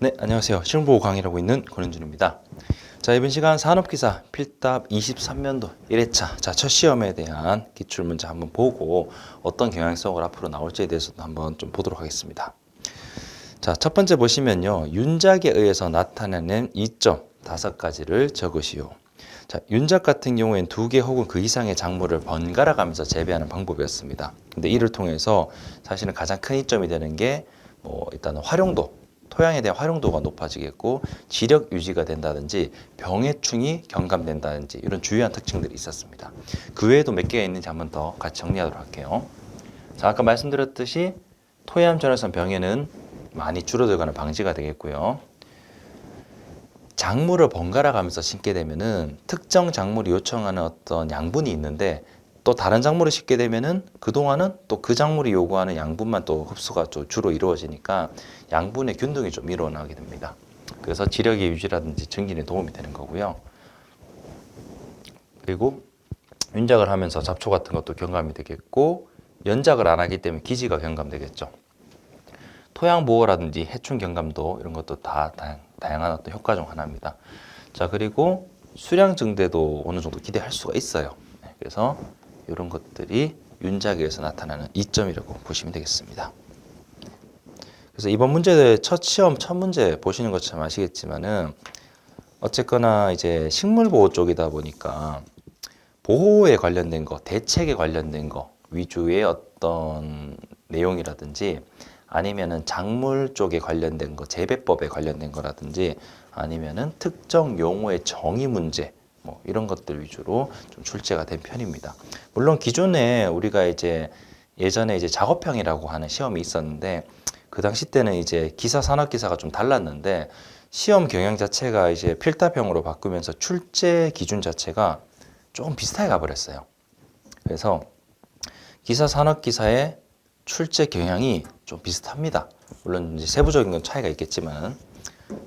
네, 안녕하세요. 실무보호 강의를 하고 있는 권현준입니다. 자, 이번 시간 산업기사 필답 23년도 1회차 첫 시험에 대한 기출문제 한번 보고 어떤 경향성을 앞으로 나올지에 대해서도 한번 좀 보도록 하겠습니다. 자, 첫 번째 보시면요. 윤작에 의해서 나타내는 이점 5가지를 적으시오. 자, 윤작 같은 경우에는 2개 혹은 그 이상의 작물을 번갈아 가면서 재배하는 방법이었습니다. 근데 이를 통해서 사실은 가장 큰 이점이 되는 게 일단은 활용도, 토양에 대한 활용도가 높아지겠고 지력 유지가 된다든지 병해충이 경감된다든지 이런 주요한 특징들이 있었습니다. 그 외에도 몇 개가 있는지 한번 더 같이 정리하도록 할게요. 자, 아까 말씀드렸듯이 토양 전해성 병해는 많이 줄어들거나 방지가 되겠고요. 작물을 번갈아 가면서 심게 되면은 특정 작물이 요청하는 어떤 양분이 있는데 또 다른 작물을 심게 되면은 그동안은 또 그 작물이 요구하는 양분만 또 흡수가 주로 이루어지니까 양분의 균등이 좀 일어나게 됩니다. 그래서 지력의 유지라든지 증진에 도움이 되는 거고요. 그리고 윤작을 하면서 잡초 같은 것도 경감이 되겠고 연작을 안 하기 때문에 기지가 경감되겠죠. 토양 보호라든지 해충 경감도 이런 것도 다 다양한 어떤 효과 중 하나입니다. 자, 그리고 수량 증대도 어느 정도 기대할 수가 있어요. 그래서 이런 것들이 윤작에서 나타나는 이점이라고 보시면 되겠습니다. 그래서 이번 문제 첫 문제 보시는 것처럼 아시겠지만은 어쨌거나 이제 식물 보호 쪽이다 보니까 보호에 관련된 거, 대책에 관련된 거 위주의 어떤 내용이라든지 아니면은 작물 쪽에 관련된 거, 재배법에 관련된 거라든지 아니면은 특정 용어의 정의 문제 이런 것들 위주로 좀 출제가 된 편입니다. 물론 기존에 우리가 예전에 작업형이라고 하는 시험이 있었는데 그 당시 때는 기사 산업기사가 좀 달랐는데 시험 경향 자체가 필답형으로 바꾸면서 출제 기준 자체가 좀 비슷하게 가버렸어요. 그래서 기사 산업기사의 출제 경향이 좀 비슷합니다. 물론 세부적인 건 차이가 있겠지만,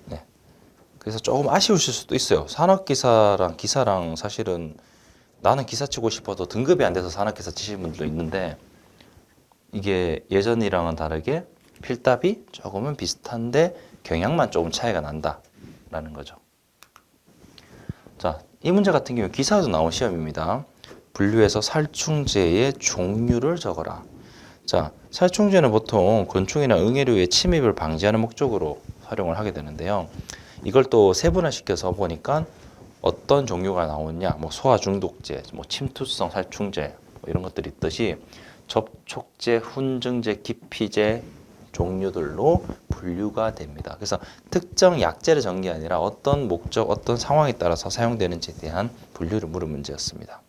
네. 그래서 조금 아쉬우실 수도 있어요. 산업기사랑 기사랑 사실은 나는 기사 치고 싶어도 등급이 안 돼서 산업기사 치시는 분들도 있는데 이게 예전이랑은 다르게 필답이 조금은 비슷한데 경향만 조금 차이가 난다라는 거죠. 자, 이 문제 같은 경우 기사에도 나온 시험입니다. 분류해서 살충제의 종류를 적어라. 자, 살충제는 보통 곤충이나 응애류의 침입을 방지하는 목적으로 활용을 하게 되는데요. 이걸 또 세분화시켜서 보니까 어떤 종류가 나오냐, 소화 중독제, 침투성 살충제 이런 것들이 있듯이 접촉제, 훈증제, 기피제 종류들로 분류가 됩니다. 그래서 특정 약제를 적는 게 아니라 어떤 목적, 어떤 상황에 따라서 사용되는지에 대한 분류를 물은 문제였습니다.